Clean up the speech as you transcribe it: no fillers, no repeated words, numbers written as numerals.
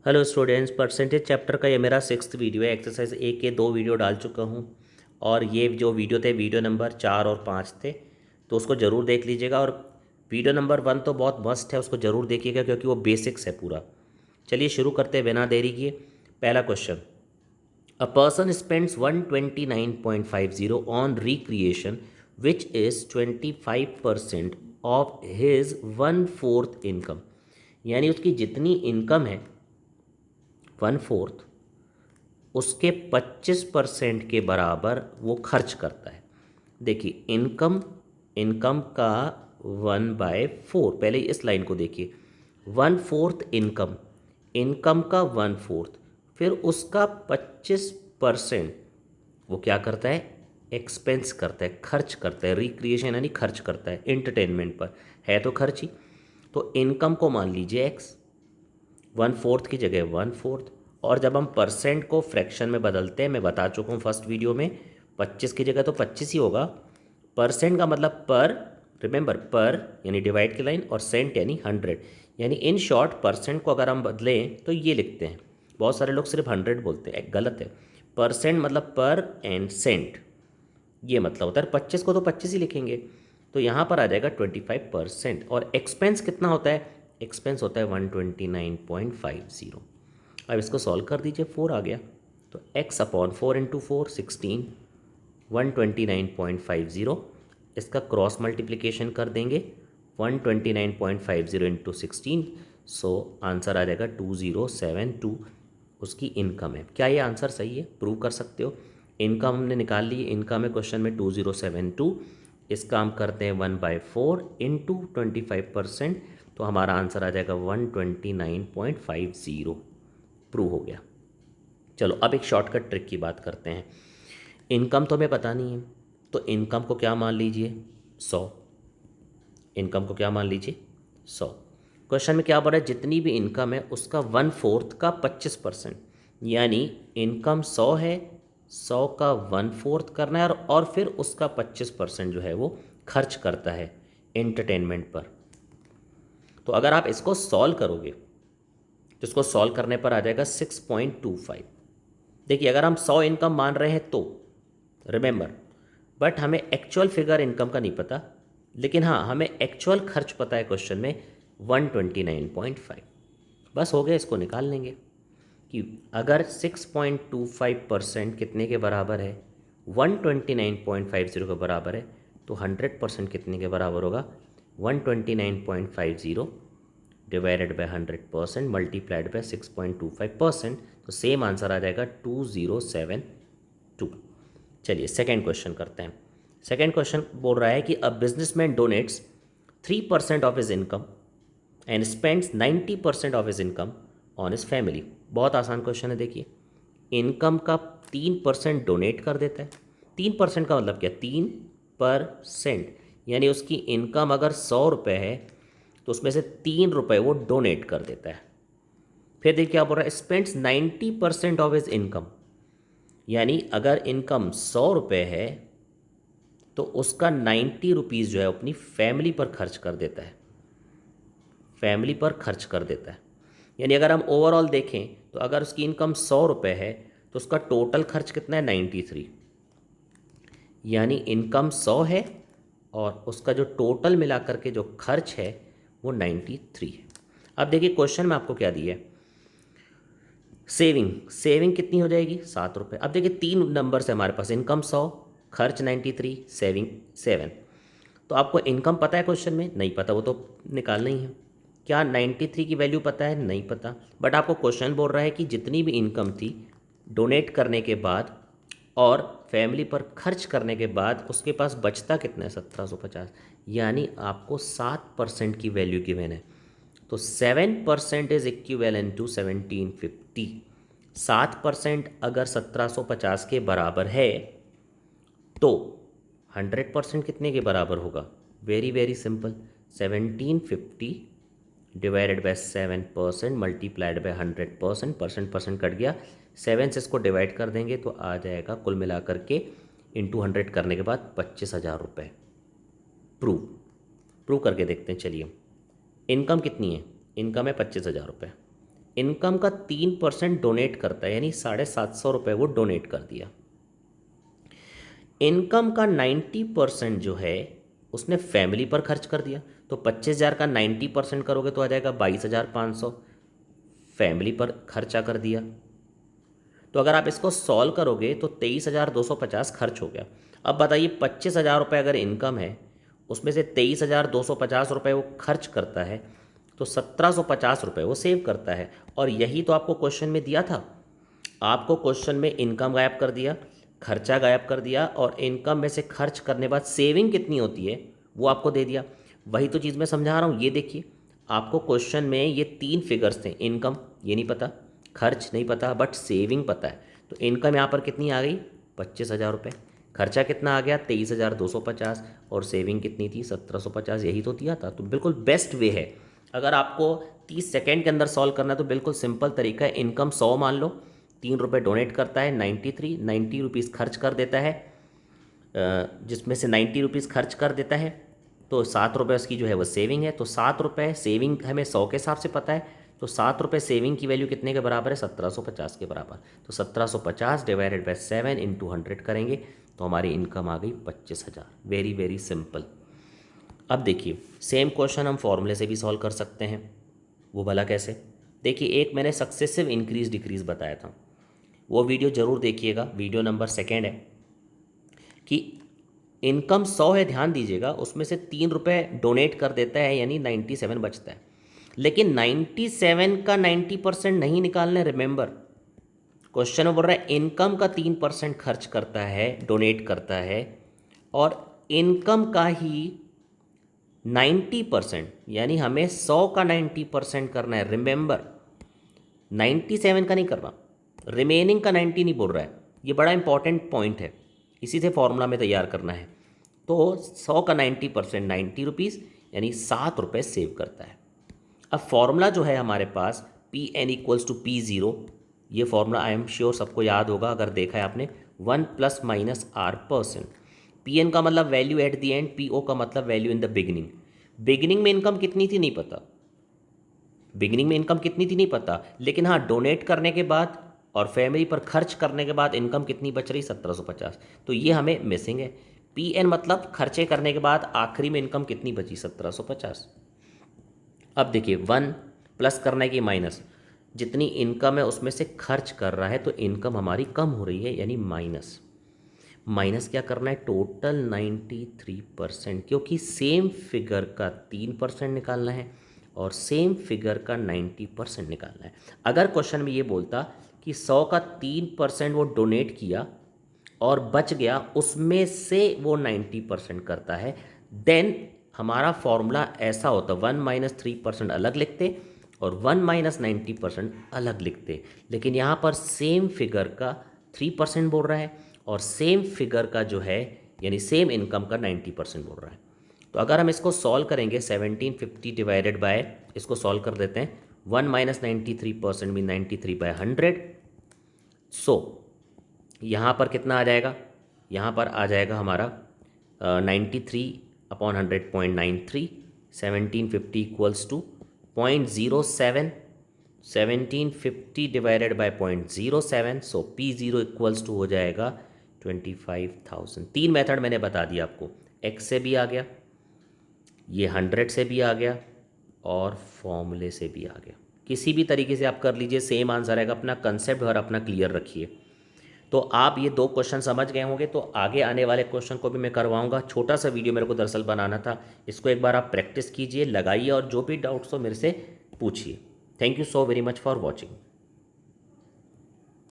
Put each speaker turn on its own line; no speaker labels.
Hello students, percentage chapter का ये मेरा 6th वीडियो है। एक्सरसाइज ए के 2 वीडियो डाल चुका हूँ और ये जो वीडियो थे वीडियो नंबर 4 और 5 थे, तो उसको ज़रूर देख लीजिएगा। और वीडियो नंबर 1 तो बहुत मस्त है, उसको ज़रूर देखिएगा क्योंकि वो बेसिक्स है पूरा। चलिए शुरू करते हैं बिना देरी किए। पहला question, a person spends 129.50 on recreation which is 25% of his 1/4 income. यानी उसकी जितनी इनकम है 1/4 उसके 25% के बराबर वो खर्च करता है। देखिए इनकम, इनकम का 1/4, पहले इस लाइन को देखिए। 1/4 इनकम, इनकम का 1/4, फिर उसका 25% वो क्या करता है, एक्सपेंस करता है, खर्च करता है। रिक्रिएशन यानी खर्च करता है एंटरटेनमेंट पर, है तो खर्च ही। तो इनकम को मान लीजिए एक्स, 1/4 की जगह 1/4। और जब हम परसेंट को फ्रैक्शन में बदलते हैं, मैं बता चुका हूँ फर्स्ट वीडियो में, 25 की जगह तो 25 ही होगा। परसेंट का मतलब पर, रिमेंबर पर यानी डिवाइड की लाइन, और सेंट यानी 100। यानी इन शॉर्ट परसेंट को अगर हम बदलें तो ये लिखते हैं। बहुत सारे लोग सिर्फ 100 बोलते हैं, गलत है। परसेंट मतलब पर एंड सेंट, ये मतलब होता है। 25 को तो 25 ही लिखेंगे, तो यहाँ पर आ जाएगा 25%। और एक्सपेंस कितना होता है, एक्सपेंस होता है 129.50। अब इसको सॉल्व कर दीजिए, 4 आ गया। तो x/4 इंटू 4 16, 129.50। इसका क्रॉस मल्टीप्लिकेशन कर देंगे, 129.50 इंटू 16, सो आंसर आ जाएगा 2072 उसकी इनकम है। क्या ये आंसर सही है, प्रूव कर सकते हो। इनकम हमने निकाल ली, इनकम है क्वेश्चन में 2072। इसका हम करते हैं 1/4 इंटू 25%, तो हमारा आंसर आ जाएगा 129.50। प्रूव हो गया। चलो अब एक शॉर्टकट ट्रिक की बात करते हैं। इनकम तो हमें पता नहीं है, तो इनकम को क्या मान लीजिए, 100। इनकम को क्या मान लीजिए, 100। क्वेश्चन में क्या बोल रहा है, जितनी भी इनकम है उसका 1/4 का 25%। यानी इनकम 100 है, 100 का 1/4 करना है, और फिर उसका 25% जो है वो खर्च करता है एंटरटेनमेंट पर। तो अगर आप इसको सॉल्व करोगे तो इसको सॉल्व करने पर आ जाएगा 6.25। देखिए अगर हम 100 इनकम मान रहे हैं तो रिमेंबर, बट हमें एक्चुअल फिगर इनकम का नहीं पता, लेकिन हाँ हमें एक्चुअल खर्च पता है क्वेश्चन में 129.5। बस हो गया, इसको निकाल लेंगे कि अगर 6.25% कितने के बराबर है, 129.50 के बराबर है, तो 100% कितने के बराबर होगा, 129.50 डिवाइडेड बाय 100% मल्टीप्लाइड बाय 6.25%। तो सेम आंसर आ जाएगा 2072। चलिए सेकेंड क्वेश्चन करते हैं। सेकेंड क्वेश्चन बोल रहा है कि a businessman donates 3% of his income and spends 90% of his income on his family. बहुत आसान क्वेश्चन है। देखिए इनकम का 3% डोनेट कर देता है। 3% का मतलब क्या, 3%, यानी उसकी इनकम अगर 100 रुपये है तो उसमें से 3 रुपये वो डोनेट कर देता है। फिर देखिए क्या बोल रहा है, स्पेंड्स 90% ऑफ हिज इनकम, यानी अगर इनकम 100 रुपये है तो उसका 90 रुपीज़ जो है अपनी फैमिली पर खर्च कर देता है, फैमिली पर खर्च कर देता है। यानी अगर हम ओवरऑल देखें तो अगर उसकी इनकम 100 रुपये है तो उसका टोटल खर्च कितना है, 93। यानी इनकम 100 है और उसका जो टोटल मिला करके जो खर्च है वो 93 है। अब देखिए क्वेश्चन में आपको क्या दिया है, सेविंग, सेविंग कितनी हो जाएगी, 7 रुपये। अब देखिए 3 नंबर से हमारे पास, इनकम 100, खर्च 93, सेविंग 7। तो आपको इनकम पता है क्वेश्चन में, नहीं पता, वो तो निकालना ही है। क्या 93 की वैल्यू पता है, नहीं पता, बट आपको क्वेश्चन बोल रहा है कि जितनी भी इनकम थी डोनेट करने के बाद और फैमिली पर खर्च करने के बाद उसके पास बचता कितना है, 1750। यानी आपको 7% की वैल्यू गिवन है। तो 7% इज इक्विवेलेंट टू 1750। 7% अगर 1750 के बराबर है तो 100% कितने के बराबर होगा, very very simple, 1750 divided bye 7% multiplied by 100%, percent percent cut गया, 7 से इसको डिवाइड कर देंगे तो आ जाएगा कुल मिला करके इंटू 100 करने के बाद 25,000 रुपये। प्रूव, प्रूव करके देखते हैं। चलिए इनकम कितनी है, इनकम है 25,000 रुपये। इनकम का 3% डोनेट करता है, यानी 750 वो डोनेट कर दिया। इनकम का 90% जो है उसने फैमिली पर खर्च कर दिया, तो 25,000 का 90% करोगे तो आ जाएगा 22,500, फैमिली पर खर्चा कर दिया। तो अगर आप इसको सॉल्व करोगे तो 23,250 खर्च हो गया। अब बताइए 25,000 रुपये अगर इनकम है, उसमें से 23,250 रुपये वो खर्च करता है, तो 1,750 रुपये वो सेव करता है। और यही तो आपको क्वेश्चन में दिया था। आपको क्वेश्चन में इनकम गायब कर दिया, खर्चा गायब कर दिया, और इनकम में से खर्च करने बाद सेविंग कितनी होती है वो आपको दे दिया। वही तो चीज़ मैं समझा रहा हूँ। ये देखिए, आपको क्वेश्चन में ये 3 फिगर्स थे, इनकम ये नहीं पता, खर्च नहीं पता, बट सेविंग पता है। तो इनकम यहाँ पर कितनी आ गई, 25,000 रुपये। खर्चा कितना आ गया, 23,250, और सेविंग कितनी थी, 1,750। यही तो दिया था। तो बिल्कुल बेस्ट वे है। अगर आपको 30 सेकेंड के अंदर सॉल्व करना है तो बिल्कुल सिंपल तरीका है। इनकम 100 मान लो, 3 रुपये डोनेट करता है, 90 रुपीज़ खर्च कर देता है, जिसमें से 90 रुपीज़ खर्च कर देता है, तो 7 रुपये उसकी जो है वो सेविंग है। तो 7 रुपये सेविंग हमें 100 के हिसाब से पता है, तो 7 रुपये सेविंग की वैल्यू कितने के बराबर है, 1,750 के बराबर। तो 1,750 डिवाइडेड बाय 7 इंटू 100 करेंगे तो हमारी इनकम आ गई 25,000। Very very simple. अब देखिए, सेम क्वेश्चन हम फॉर्मूले से भी सॉल्व कर सकते हैं। वो भला कैसे, देखिए, एक मैंने सक्सेसिव इंक्रीज डिक्रीज बताया था, वो वीडियो ज़रूर देखिएगा, वीडियो नंबर 2 है। कि इनकम 100 है, ध्यान दीजिएगा, उसमें से 3 रुपये डोनेट कर देता है, यानी 97 बचता है। लेकिन 97 का 90% नहीं निकालना है। रिमेंबर, क्वेश्चन में बोल रहा है इनकम का 3% खर्च करता है, डोनेट करता है, और इनकम का ही 90%, यानी हमें 100 का 90% करना है। रिमेंबर, 97 का नहीं करना, रिमेनिंग का 90 नहीं बोल रहा है। ये बड़ा इंपॉर्टेंट पॉइंट है, इसी से फॉर्मूला में तैयार करना है। तो 100 का 90%, 90 रुपीज़, यानी 7 रुपये सेव करता है। अब फॉर्मूला जो है हमारे पास, P N equals to P0, ये फॉर्मूला आई एम श्योर सबको याद होगा अगर देखा है आपने, 1 ± R%। पी एन का मतलब value at the and, PO का मतलब value in the beginning. Beginning में इनकम कितनी थी नहीं पता, बिगिनिंग में इनकम कितनी थी नहीं पता, लेकिन हाँ, डोनेट करने के बाद और फैमिली पर खर्च करने के बाद इनकम कितनी बच रही, 1,750। तो ये हमें मिसिंग है। PN मतलब खर्चे करने के बाद आखिरी में इनकम कितनी बची, 1,750। अब देखिए, 1 प्लस करना है कि माइनस, जितनी इनकम है उसमें से खर्च कर रहा है, तो इनकम हमारी कम हो रही है, यानी माइनस। माइनस क्या करना है, टोटल 93%, क्योंकि सेम फिगर का 3% निकालना है और सेम फिगर का 90% निकालना है। अगर क्वेश्चन में ये बोलता कि 100 का 3% वो डोनेट किया और बच गया, उसमें से वो 90% करता है, देन हमारा फॉर्मूला ऐसा होता, 1 - 3% अलग लिखते और 1 - 90% अलग लिखते। लेकिन यहाँ पर सेम फिगर का 3% बोल रहा है और सेम फिगर का जो है, यानी सेम इनकम का 90% बोल रहा है। तो अगर हम इसको सॉल्व करेंगे, 1750 डिवाइडेड बाय, इसको सॉल्व कर देते हैं, 1 - 93% मीन 93/100। सो यहाँ पर कितना आ जाएगा, यहाँ पर आ जाएगा हमारा 93/100.93। 1750 equals to 0.07, 1750 divided by 0.07। So P0 equals to हो जाएगा 25,000। 3 मेथड मैंने बता दिया आपको, एक्स से भी आ गया, ये 100 से भी आ गया, और फॉर्मूले से भी आ गया। किसी भी तरीके से आप कर लीजिए, सेम आंसर आएगा। अपना कंसेप्ट और अपना क्लियर रखिए। तो आप ये 2 क्वेश्चन समझ गए होंगे, तो आगे आने वाले क्वेश्चन को भी मैं करवाऊंगा। छोटा सा वीडियो मेरे को दरअसल बनाना था, इसको एक बार आप प्रैक्टिस कीजिए, लगाइए, और जो भी डाउट्स हो मेरे से पूछिए। Thank you so very much for watching.